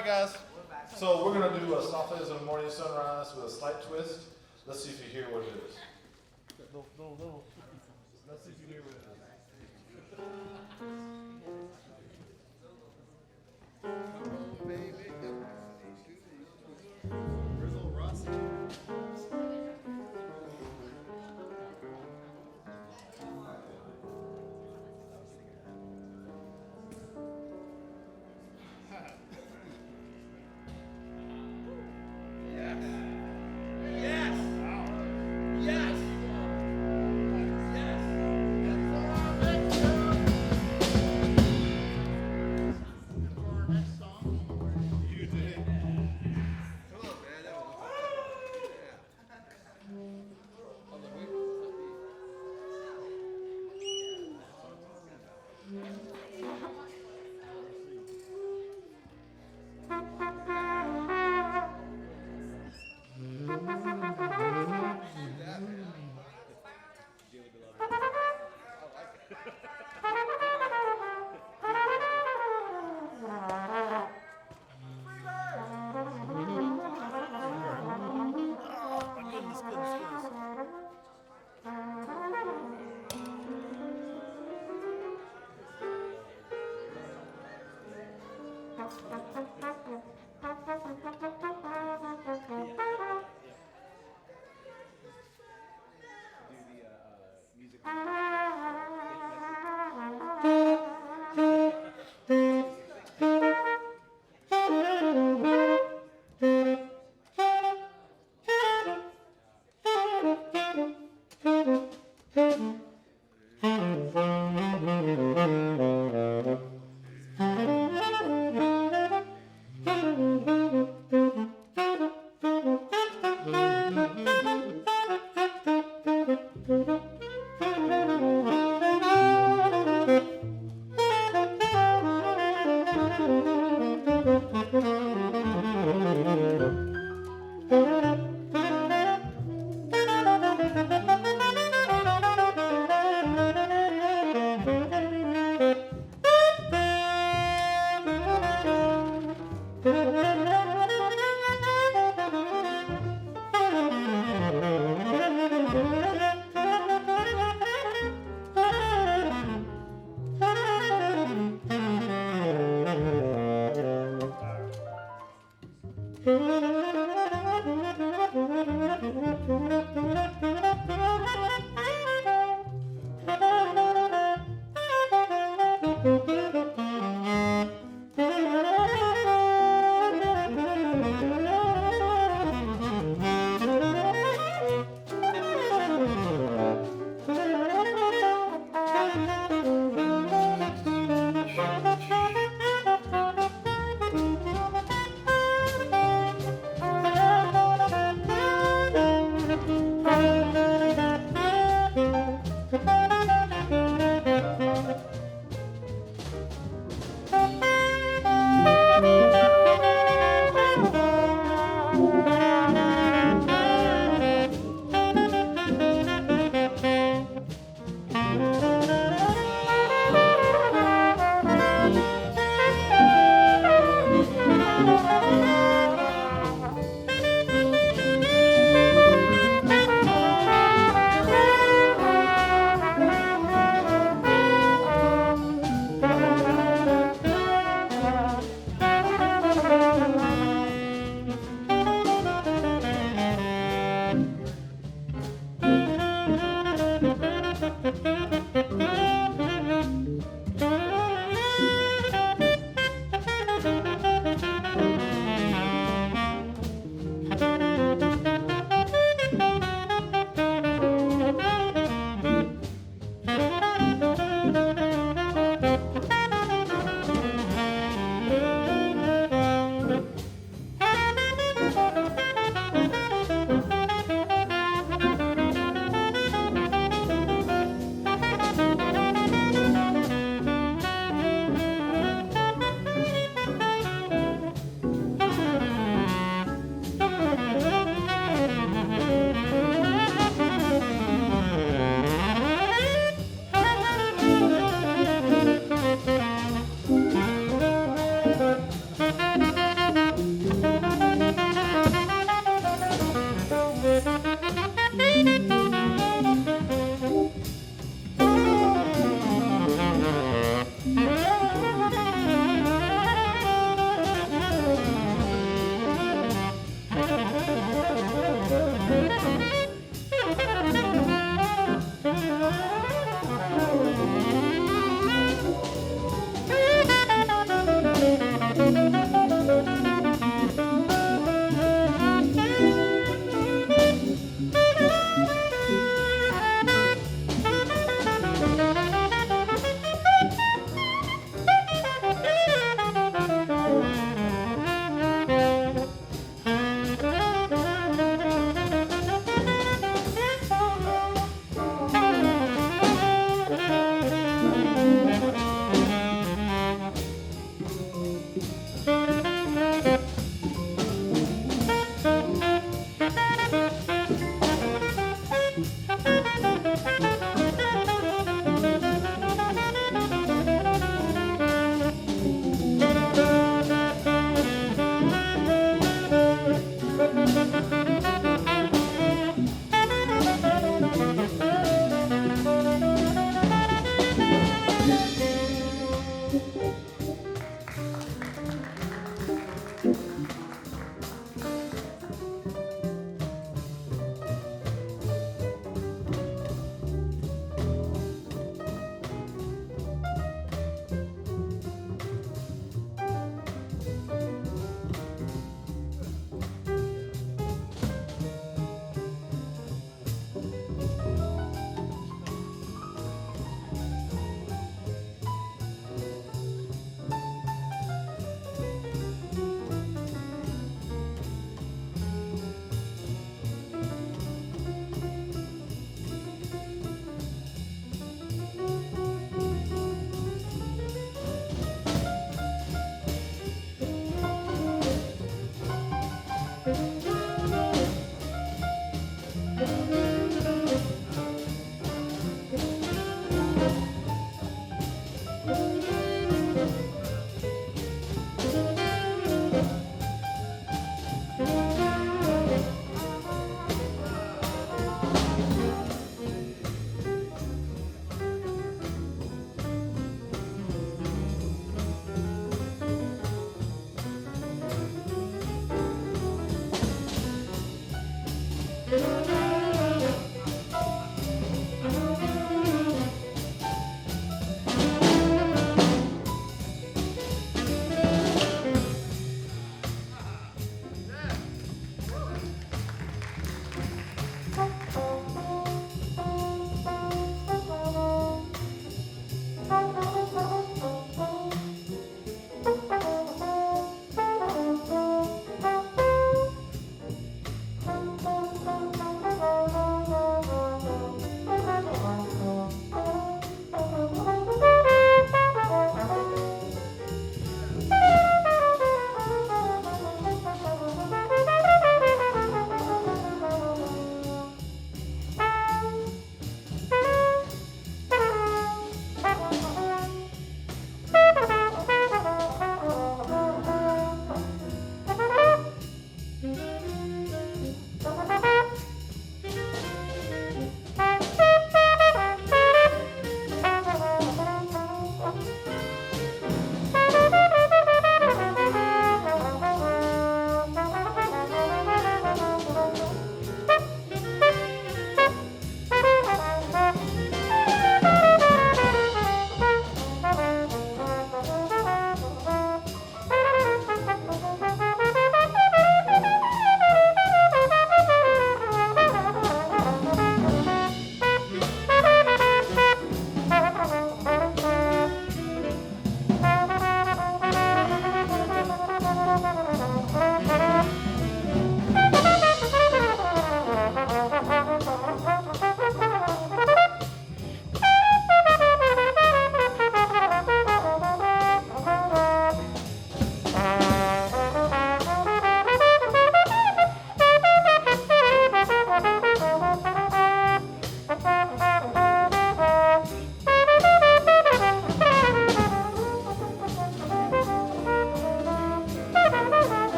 right, guys. So we're going to do a softly as a morning sunrise with a slight twist. Let's see if you hear what it is. No. Let's see if you hear what it is.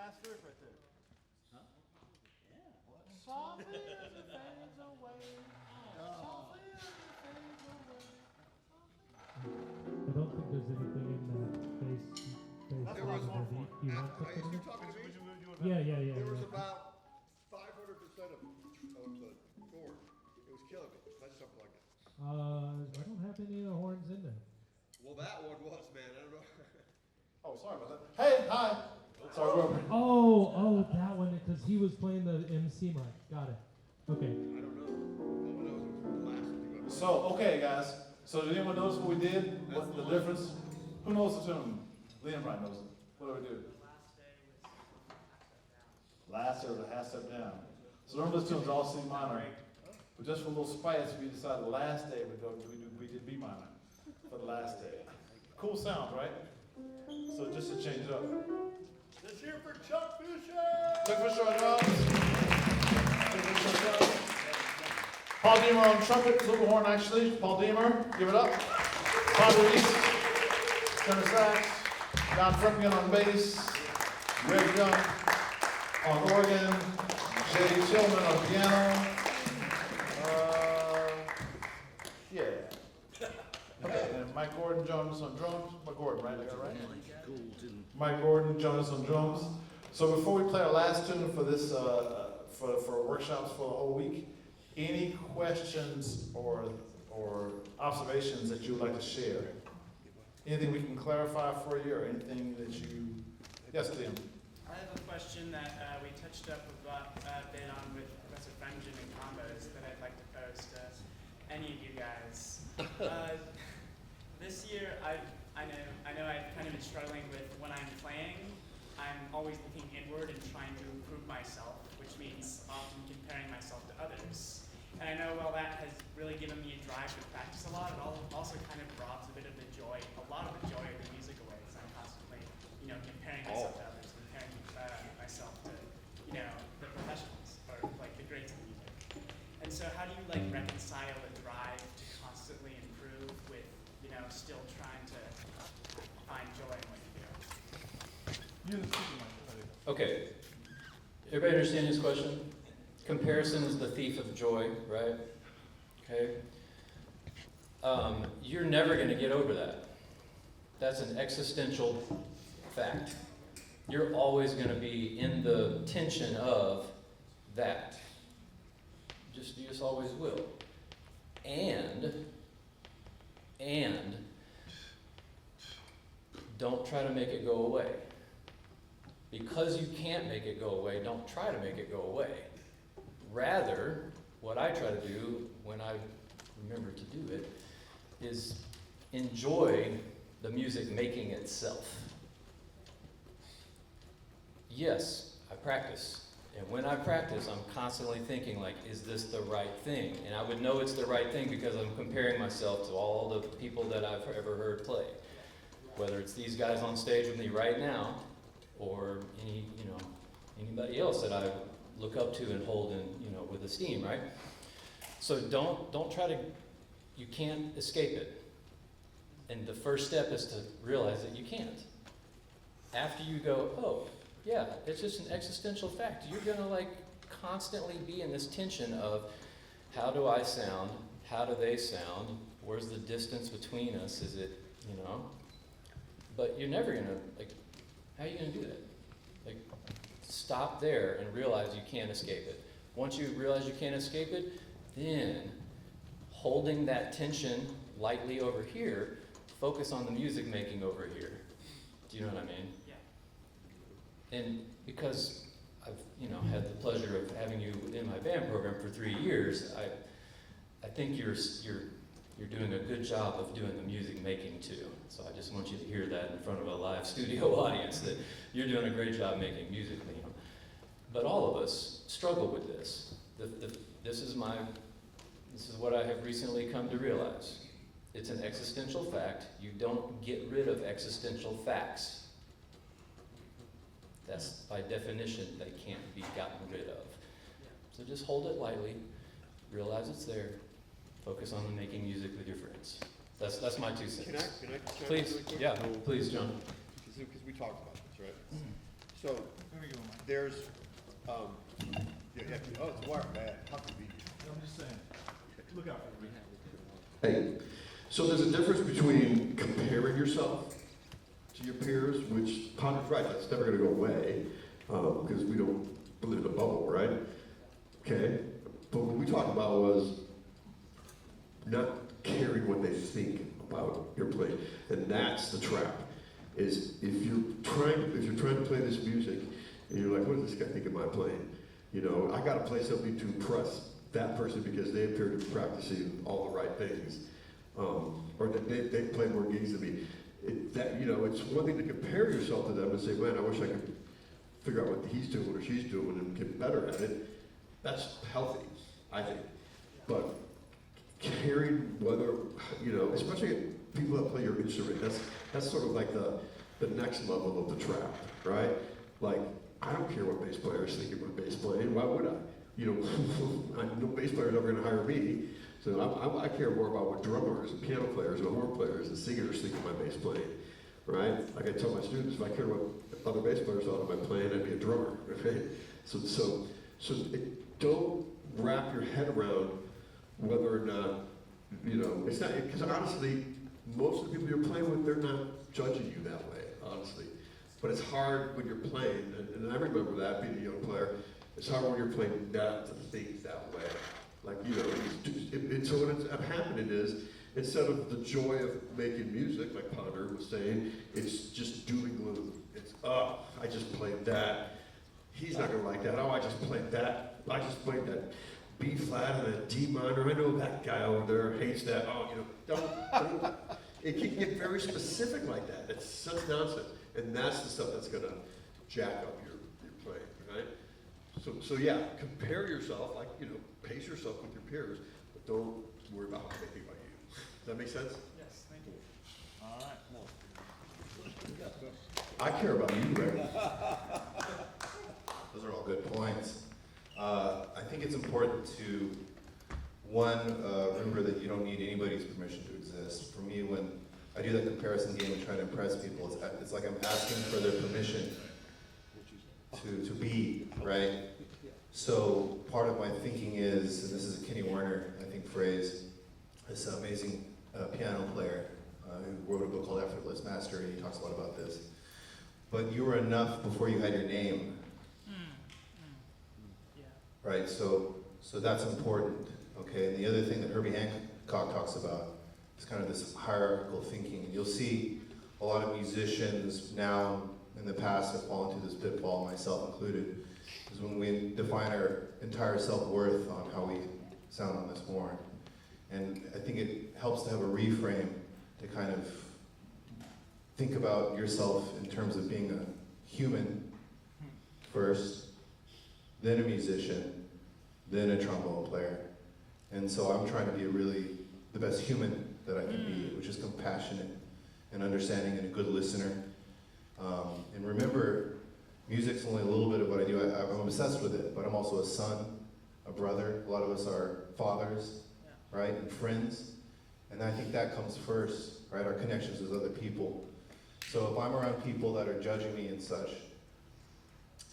last verse right there. Huh? Yeah. Softly as it fades away. Softly as it fades away. I don't think there's anything in that bass That's line what I was that going he wants to Are put in you it. talking to me? Yeah. There was about 500% of the chord. It was killing me. That's something like that. I don't have any of the horns in there. Well, that one was, man. I don't know. Oh, sorry about that. Hey, hi. Sorry, Robert. Oh, that one, because he was playing the MC mic. Got it. Okay. I don't know. All I know is it was the last thing. So, okay, guys. So, did anyone notice what we did? What the difference? Who knows the tune? Liam probably knows it. What do we do? Last day was a half step down. So remember this tune's all C minor. But just for a little spice, we decided the last day we did B minor for the last day. Cool sound, right? So just to change it up. Let's hear for Chuck Fisher! Chuck Fisher on drums. Paul Deemer on trumpet, flugelhorn actually. Paul Deemer, give it up. Bob Reese, tenor sax. Don Frickin on bass. Greg Young on organ. Jay Tillman on piano. Yeah. Okay, and Mike Gordon Jonas on drums. Mike Gordon, right? I got it right? Mike Gordon Jonas on drums. So before we play our last tune for this, for workshops for the whole week, any questions or observations that you would like to share? Anything we can clarify for you, or anything that you? Yes, Liam. I have a question that we touched up a bit on with Professor Frengen in combos that I'd like to pose to any of you guys. This year, I know I've kind of been struggling with when I'm playing. I'm always looking inward and trying to improve myself, which means often comparing myself to others. And I know while that has really given me a drive to practice a lot, it also kind of robs a bit of the joy, a lot of the joy of the music away. So I'm constantly, comparing myself to others, comparing myself to, the professionals or like the greats of music. And so how do you reconcile the drive to constantly improve with, still trying to find joy in what you do? Okay. Everybody understand this question? Comparison is the thief of joy, right? Okay. You're never going to get over that. That's an existential fact. You're always going to be in the tension of that. You just always will. And don't try to make it go away. Because you can't make it go away, don't try to make it go away. Rather, what I try to do when I remember to do it is enjoy the music making itself. Yes, I practice. And when I practice, I'm constantly thinking is this the right thing? And I would know it's the right thing because I'm comparing myself to all the people that I've ever heard play. Whether it's these guys on stage with me right now, or anybody else that I look up to and hold in, with esteem, right? So don't try to, you can't escape it. And the first step is to realize that you can't. After you go, oh, yeah, it's just an existential fact. You're gonna constantly be in this tension of how do I sound? How do they sound? Where's the distance between us? Is it, But you're never gonna, how are you gonna do that? Stop there and realize you can't escape it. Once you realize you can't escape it, then holding that tension lightly over here, focus on the music making over here. Do you know what I mean? Yeah. And because I've, had the pleasure of having you in my band program for 3 years, I think you're doing a good job of doing the music making too. So I just want you to hear that in front of a live studio audience, that you're doing a great job making music. But all of us struggle with this. This is what I have recently come to realize. It's an existential fact. You don't get rid of existential facts. That's by definition, they can't be gotten rid of. So just hold it lightly, realize it's there, focus on making music with your friends. That's my 2 cents. Can I Please, really quick? yeah, please, John. Because we talked about this, right? So there's, yeah, oh, it's wire, man, how convenient. I'm just saying, look out for me. Hey, so there's a difference between comparing yourself to your peers, which Ponder's right, that's never gonna go away, because we don't live in a bubble, right? Okay, but what we talked about was not caring what they think about your play, and that's the trap. Is if you're trying to play this music, and you're like, what does this guy think of my playing? You know, I gotta play something to impress that person because they appear to be practicing all the right things, or that they play more gigs than me. It's one thing to compare yourself to them and say, man, I wish I could figure out what he's doing or she's doing and get better at it. That's healthy, I think. But caring whether, especially people that play your instrument, that's sort of like the next level of the trap, right? Like, I don't care what bass players think of my bass playing. Why would I? No bass player's ever going to hire me. So I care more about what drummers and piano players and horn players and singers think of my bass playing, right? Like I tell my students, if I cared what other bass players thought of my playing, I'd be a drummer, okay? So don't wrap your head around whether or not, it's not, because honestly, most of the people you're playing with, they're not judging you that way, honestly. But it's hard when you're playing, and I remember that being a young player, it's hard when you're playing not to think that way. Like, so what ends up happening is, instead of the joy of making music, like Ponder was saying, it's just doom and gloom. It's, oh, I just played that. He's not gonna like that. Oh, I just played that. I just played that B flat and a D minor. I know that guy over there hates that. Oh, don't. It can get very specific like that. It's such nonsense. And that's the stuff that's gonna jack up your playing, right? So yeah, compare yourself, pace yourself with your peers, but don't worry about what they think about you. Does that make sense? Yes, thank you. All right. I care about you, Greg. Those are all good points. I think it's important to, remember that you don't need anybody's permission to exist. For me, when I do that comparison game and try to impress people, it's like I'm asking for their permission to be, right? So part of my thinking is, and this is a Kenny Werner, I think, phrase, this amazing piano player who wrote a book called Effortless Mastery, and he talks a lot about this. But you were enough before you had your name. Yeah. Right, so that's important, okay? And the other thing that Herbie Hancock talks about is kind of this hierarchical thinking. And you'll see a lot of musicians now, in the past, have fallen into this pitfall, myself included, is when we define our entire self-worth on how we sound on this horn. And I think it helps to have a reframe to kind of think about yourself in terms of being a human first, then a musician, then a trombone player. And so I'm trying to be the best human that I can be, which is compassionate and understanding and a good listener. And remember, music's only a little bit of what I do. I'm obsessed with it, but I'm also a son, a brother. A lot of us are fathers, right, and friends. And I think that comes first, right, our connections with other people. So if I'm around people that are judging me and such,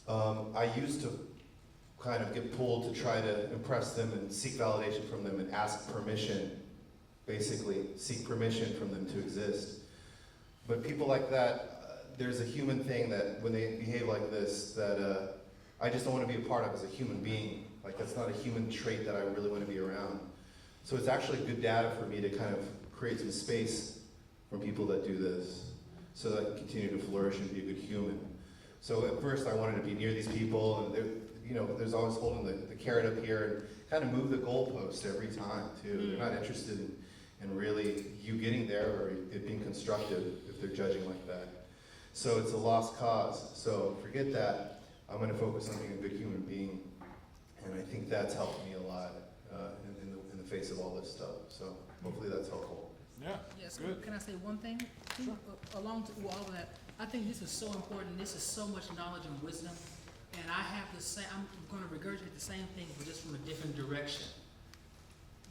I used to kind of get pulled to try to impress them and seek validation from them and ask permission, basically seek permission from them to exist. But people like that, there's a human thing that when they behave like this, that I just don't want to be a part of as a human being. Like, that's not a human trait that I really want to be around. So it's actually good data for me to kind of create some space from people that do this, so that I can continue to flourish and be a good human. So at first I wanted to be near these people, and there's always holding the carrot up here and kind of move the goalpost every time too. They're not interested in really you getting there or it being constructive if they're judging like that. So it's a lost cause. So forget that. I'm going to focus on being a good human being, and I think that's helped me a lot in the face of all this stuff. So hopefully that's helpful. Yeah. Yes, Good. can I say one thing? Along with all of that, I think this is so important. This is so much knowledge and wisdom. And I have the same, I'm going to regurgitate the same thing, but just from a different direction.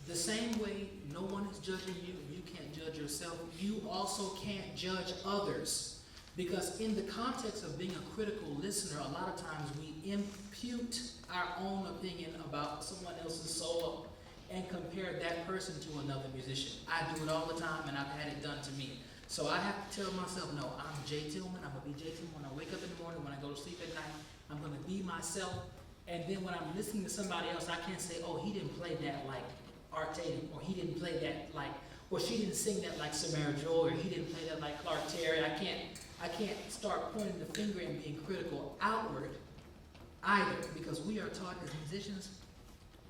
The same way no one is judging you, you can't judge yourself, you also can't judge others. Because in the context of being a critical listener, a lot of times we impute our own opinion about someone else's solo and compare that person to another musician. I do it all the time, and I've had it done to me. So I have to tell myself, no, I'm Jay Tillman. I'm gonna be Jay Tillman when I wake up in the morning, when I go to sleep at night. I'm gonna be myself. And then when I'm listening to somebody else, I can't say, oh, he didn't play that like Art Tatum, or he didn't play that like, or she didn't sing that like Samara Joy, or he didn't play that like Clark Terry. I can't start pointing the finger and being critical outward either, because we are taught as musicians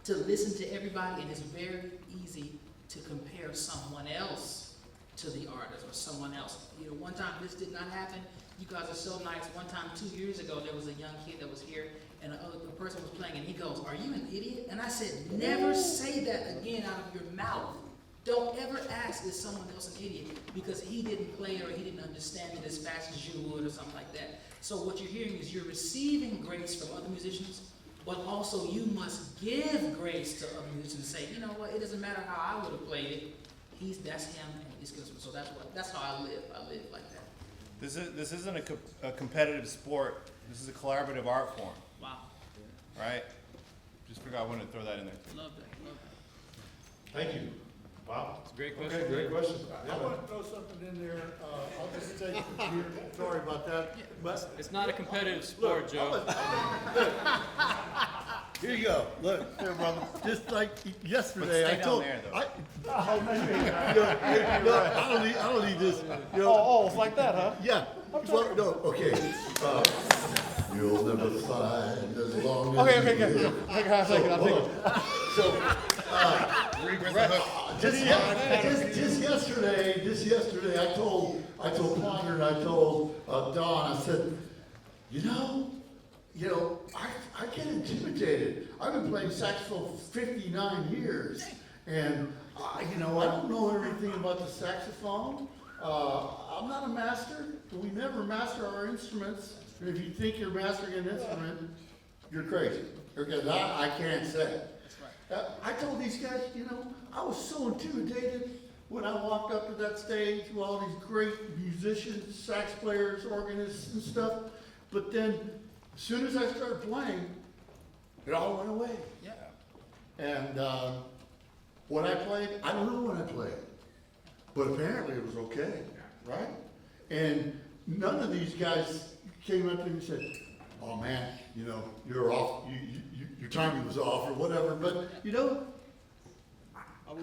to listen to everybody, and it's very easy to compare someone else to the artist or someone else. You know, one time this did not happen. You guys are so nice. One time 2 years ago, there was a young kid that was here, and a person was playing, and he goes, "Are you an idiot?" And I said, never say that again out of your mouth. Don't ever ask, is someone else an idiot? Because he didn't play it or he didn't understand it as fast as you would or something like that. So what you're hearing is you're receiving grace from other musicians, but also you must give grace to other musicians and say, you know what, it doesn't matter how I would have played it. That's him, and he's good. So that's how I live. I live like that. This isn't a competitive sport. This is a collaborative art form, Wow. right? Just figured I wanted to throw that in there. Love that. Love that. Thank you. Wow. It's a great question. Okay, great question. I want to throw something in there, I'll just say, sorry about that, but. It's not a competitive sport, Joe. Here you go, look, there, brother, just like yesterday, But I stay told. down there, though. I don't need this, you know. Oh, it's like that, huh? Yeah, well, no, okay. You'll never find as long as Okay, you okay, live. okay. I'll take it, I'll take it. So, just yesterday, I told Ponder and I told Don, I said, you know, I get intimidated. I've been playing saxophone for 59 years, and I don't know everything about the saxophone. I'm not a master. We never master our instruments. If you think you're mastering an instrument, you're crazy. Because I can't say. I told these guys, I was so intimidated when I walked up to that stage with all these great musicians, sax players, organists and stuff. But then, as soon as I started playing, it all went away. Yeah. And when I played, I don't know when I played, but apparently it was okay, right? And none of these guys came up to me and said, "Oh man, you're off. Your timing was off or whatever." But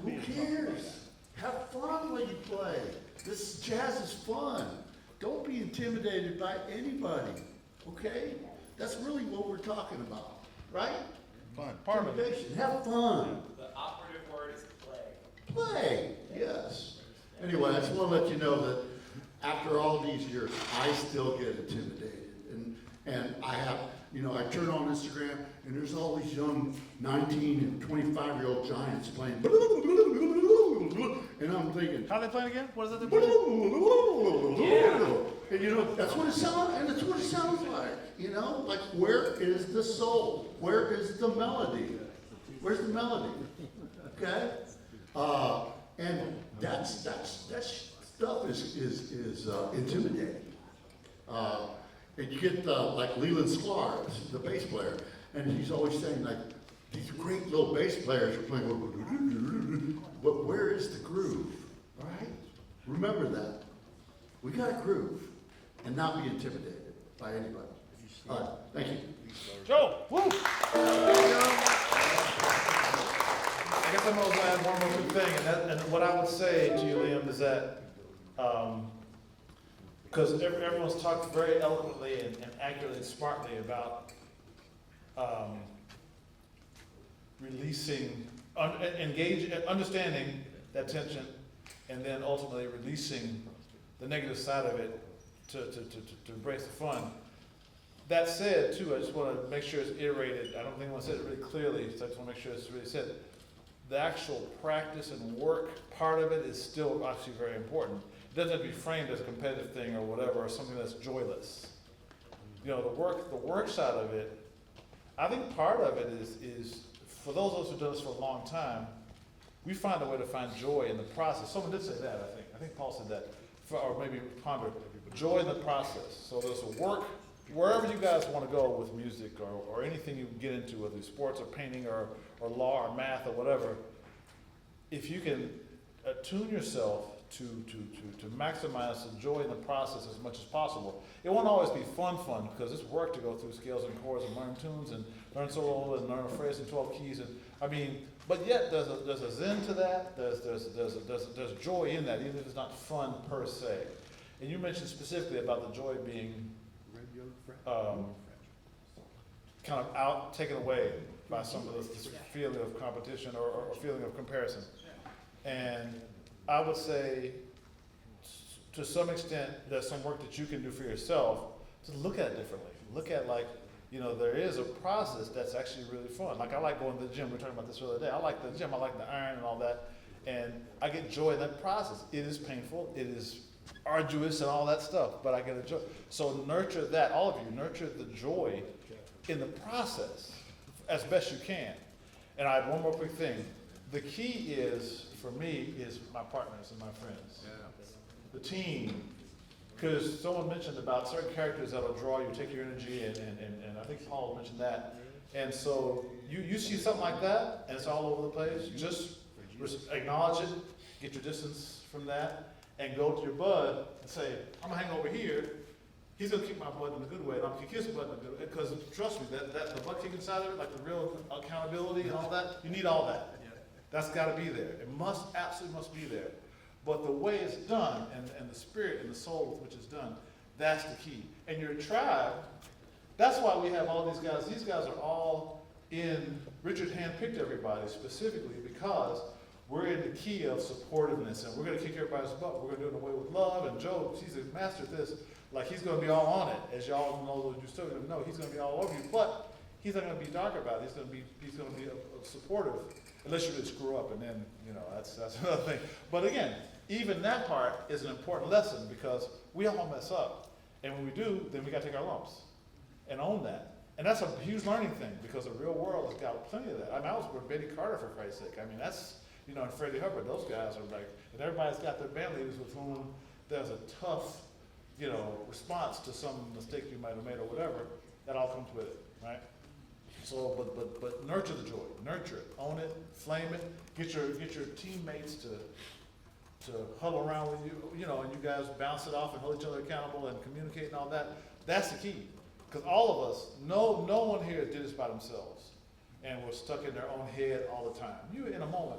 who cares? Have fun when you play. This jazz is fun. Don't be intimidated by anybody. Okay? That's really what we're talking about, right? Fun. Intimidation. Have fun. The operative word is play. Play. Yes. Anyway, I just want to let you know that after all these years, I still get intimidated. And I have, I turn on Instagram and there's all these young 19 and 25-year-old giants playing. And I'm thinking, How are they playing again? What is it? and that's what it sounds, and that's what it sounds like. Like where is the soul? Where is the melody? Where's the melody? Okay? And that stuff is intimidating. And you get like Leland Sklar, the bass player, and he's always saying like these great little bass players are playing, but where is the groove? Right? Remember that. We got to groove and not be intimidated by anybody. All right, thank you. Joe, woo! I guess I'm going to add one more quick thing, and what I would say to you, Liam, is that because everyone's talked very eloquently and accurately and smartly about releasing, understanding that tension, and then ultimately releasing the negative side of it to embrace the fun. That said, too, I just want to make sure it's iterated. I don't think I said it really clearly, so I just want to make sure it's really said. The actual practice and work part of it is still actually very important. It doesn't have to be framed as a competitive thing or whatever, or something that's joyless. The work side of it, I think part of it is for those of us who've done this for a long time, we find a way to find joy in the process. Someone did say that, I think. I think Paul said that, or maybe Ponder. joy in the process. So there's a work, wherever you guys want to go with music or anything you can get into, whether it's sports or painting or law or math or whatever, if you can attune yourself to maximize the joy in the process as much as possible. It won't always be fun because it's work to go through scales and chords and learn tunes and learn solo and learn a phrase in 12 keys. And I mean, but yet there's a zen to that. There's joy in that, even if it's not fun per se. And you mentioned specifically about the joy being kind of taken away by some of this feeling of competition or feeling of comparison. And I would say, to some extent, there's some work that you can do for yourself to look at it differently. Look at there is a process that's actually really fun. Like I like going to the gym. We were talking about this the other day. I like the gym. I like the iron and all that. And I get joy in that process. It is painful. It is arduous and all that stuff, but I get a joy. So nurture that. All of you, nurture the joy in the process as best you can. And I have one more quick thing. The key is, for me, is my partners and my friends. The team. Because someone mentioned about certain characters that'll draw you, take your energy, and I think Paul mentioned that. And so you see something like that, and it's all over the place, just acknowledge it, get your distance from that, and go to your bud and say, I'm gonna hang over here. He's gonna kick my butt in a good way, and I'm gonna kick his butt in a good way. Because trust me, that the butt kicking side of it, like the real accountability and all that, you need all that. That's gotta be there. It absolutely must be there. But the way it's done, and the spirit and the soul with which it's done, that's the key. And your tribe, that's why we have all these guys. These guys are all in, Richard handpicked everybody specifically because we're in the key of supportiveness, and we're gonna kick everybody's butt. We're gonna do it in a way with love, and Joe, he's a master at this. Like, he's gonna be all on it, as y'all know, you still gonna know, he's gonna be all over you, but he's not gonna be dark about it. He's gonna be supportive, unless you really screw up, and then, that's another thing. But again, even that part is an important lesson because we all mess up. And when we do, then we gotta take our lumps and own that. And that's a huge learning thing because the real world has got plenty of that. I mean, I was with Betty Carter, for Christ's sake. I mean, that's, and Freddie Hubbard, those guys are like, and everybody's got their band leaders with whom there's a tough, response to some mistake you might have made or whatever. That all comes with it, right? So, but nurture the joy, nurture it, own it, flame it, get your teammates to huddle around with you, and you guys bounce it off and hold each other accountable and communicate and all that. That's the key. Because all of us, no one here did this by themselves and were stuck in their own head all the time. You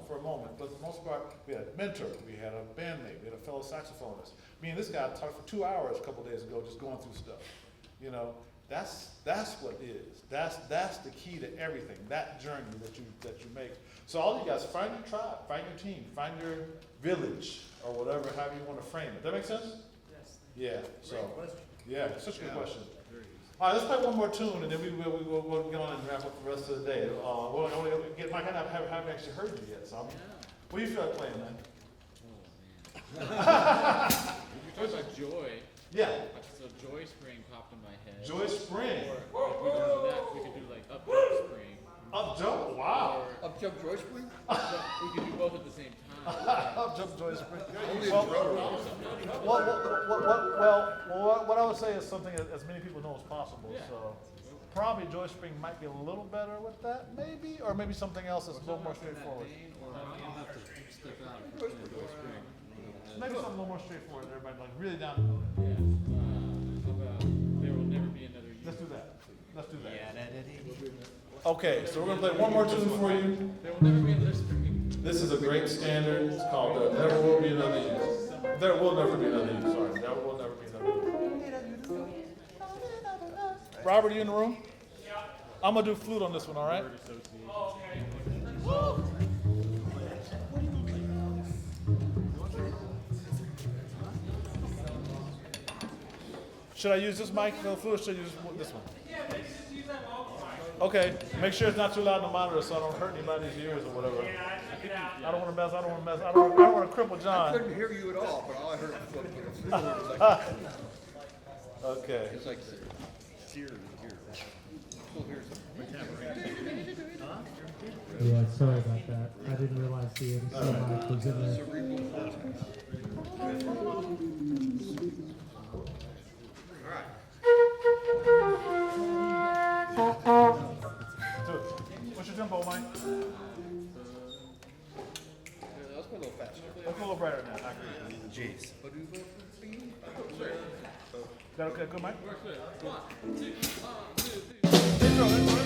for a moment, but for the most part, we had a mentor, we had a bandmate, we had a fellow saxophonist. Me and this guy talked for 2 hours a couple days ago just going through stuff. That's what it is. That's the key to everything, that journey that you make. So all you guys, find your tribe, find your team, find your village, or whatever, however you want to frame it. That make sense? Yes. Yeah, so, yeah, such a good question. All right, let's play one more tune, and then we'll get on and wrap up the rest of the day. Mike, I haven't actually heard you yet, so what do you feel like playing, man? You're talking about joy. Yeah. So Joy Spring popped in my head. Joy Spring. Or if we do that, we could do like Up Jump Spring. Up Jump? Wow. Up Jump Joy Spring? We could do both at the same time. Up Jump Joy Spring. What I would say is something as many people know as possible. Yeah. So probably Joy Spring might be a little better with that, maybe, or maybe something else that's a little more straightforward. Maybe something a little more straightforward. Everybody like really down. Yeah. How about There Will Never Be Another You? Let's do that. Okay, so we're gonna play one more tune for you. There will never be another spring. This is a great standard. It's called Never Will Be Another You. There will never be another you. Sorry, there will never be another you. Robert, are you in the room? Yeah. I'm gonna do flute on this one, all right? Oh, okay. Should I use this mic for the flute, or should I use this one? Yeah, just use that vocal mic. Okay, make sure it's not too loud in the monitor so I don't hurt anybody's ears or whatever. Yeah, I took it out. I don't want to I don't want to cripple John. I couldn't hear you at all, but all I heard was like, okay. it's like here. Still hear Yeah, sorry about that. I didn't realize the MC mic was in there. cerebral cortex. low, Mike? Let's go a little faster. Let's go a little brighter now. I agree. Jeez. Is that okay? Good, Mike? Intro, intro.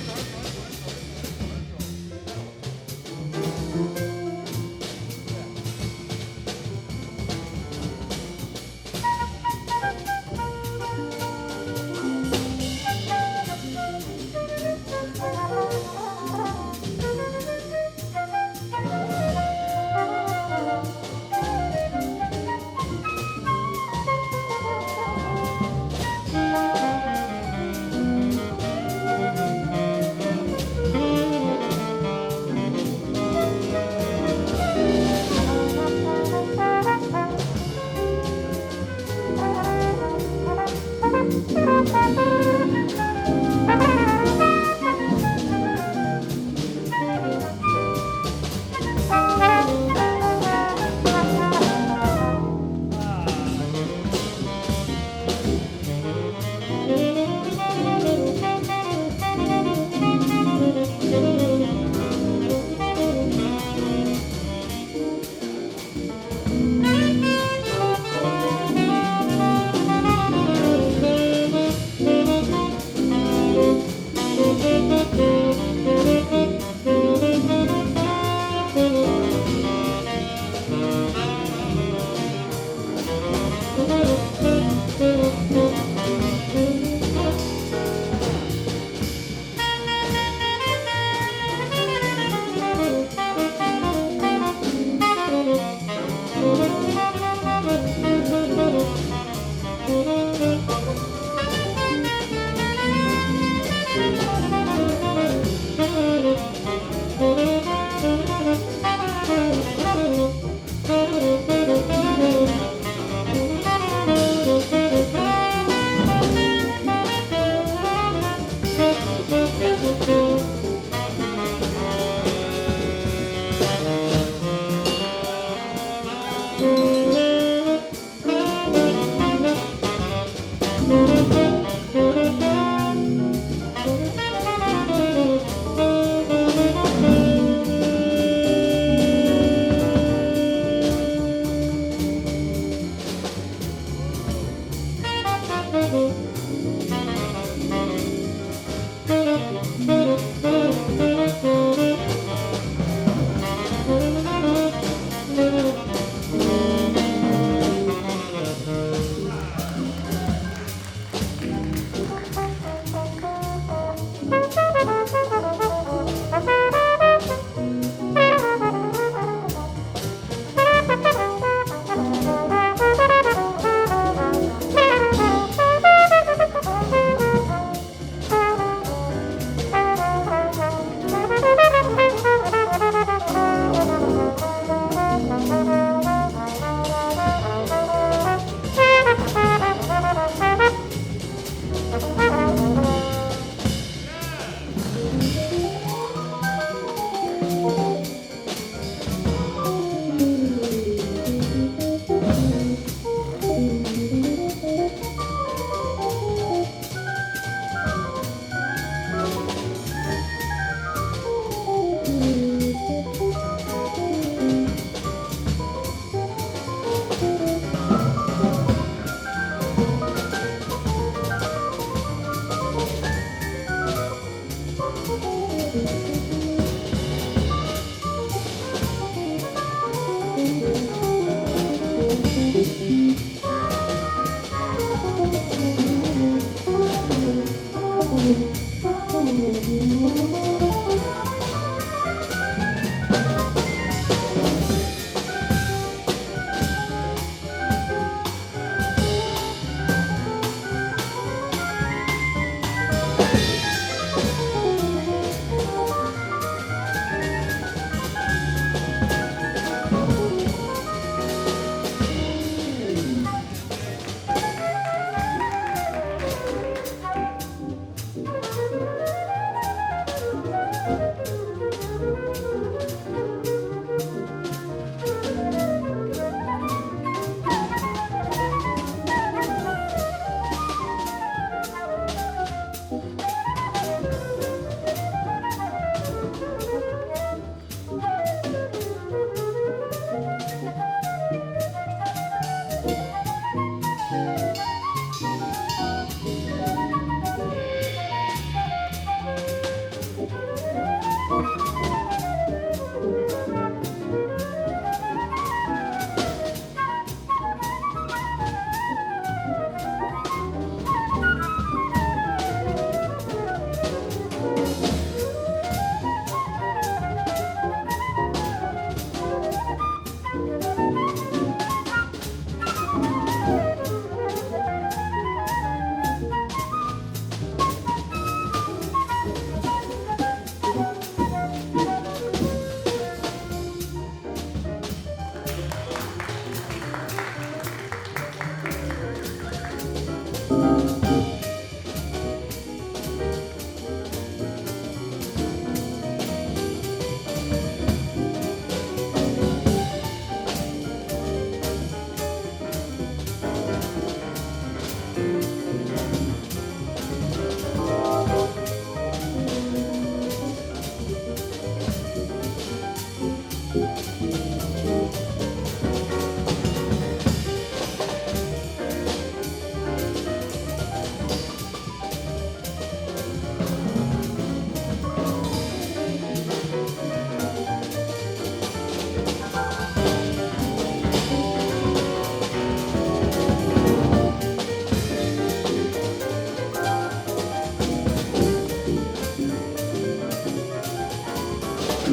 Yeah,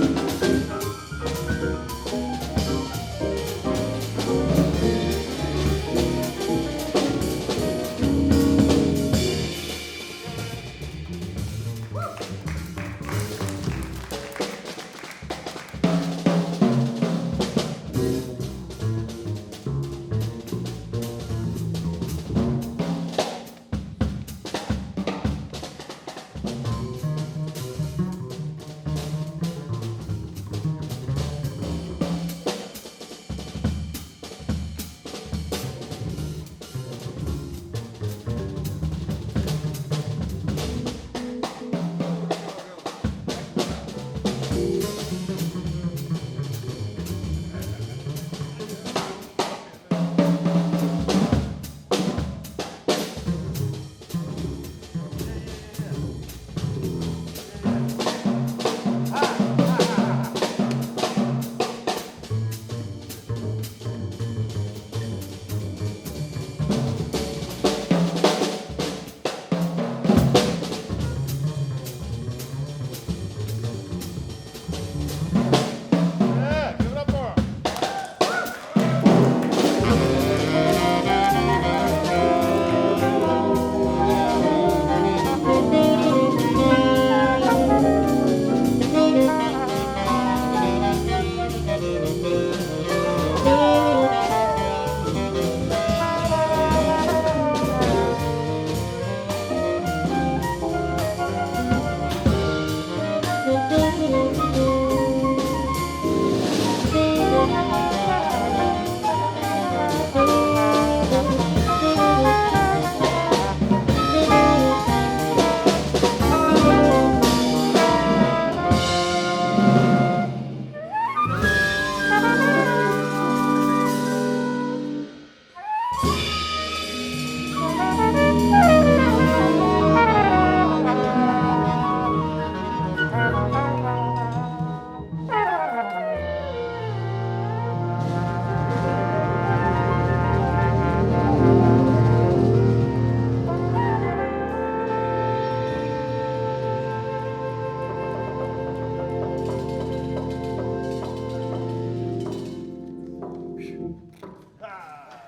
give it up for him.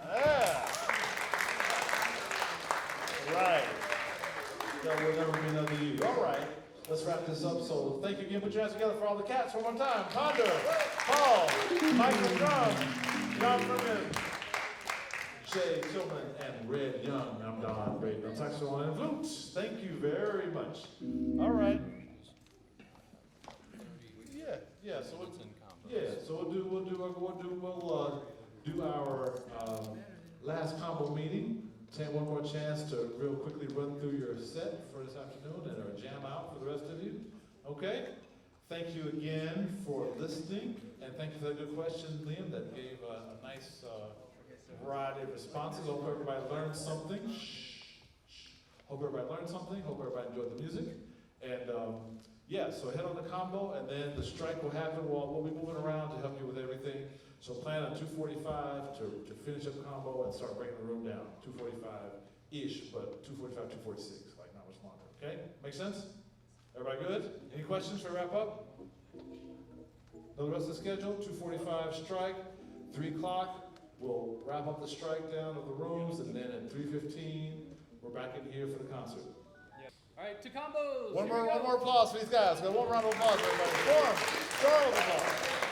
Yeah. Right. There will never be another you. All right. Let's wrap this up. So thank you again. Put your hands together for all the cats one more time. Ponder, Paul, Michael Drum, John Furman, Jay Tillman, and Red Young. I'm Don Braden. I'm saxophone and flute. Thank you very much. All right. Yeah. So we'll do our last combo meeting. Take one more chance to real quickly run through your set for this afternoon and our jam out for the rest of you. Okay? Thank you again for listening, and thank you for that good question, Liam, that gave a nice variety of responses. Hope everybody learned something. Hope everybody learned something. Hope everybody enjoyed the music. And so head on the combo, and then the strike will happen. We'll be moving around to help you with everything. So plan on 2:45 to finish up the combo and start breaking the room down. 2:45-ish, but 2:45, 2:46, like not much longer. Okay? Make sense? Everybody good? Any questions for wrap up? Know the rest of the schedule? 2:45 strike, 3 o'clock. We'll wrap up the strike down of the rooms, and then at 3:15, we're back in here for the concert. All right, 2 combos. One Here we more go. applause for these guys. Got one round of applause, everybody. Form, round of applause.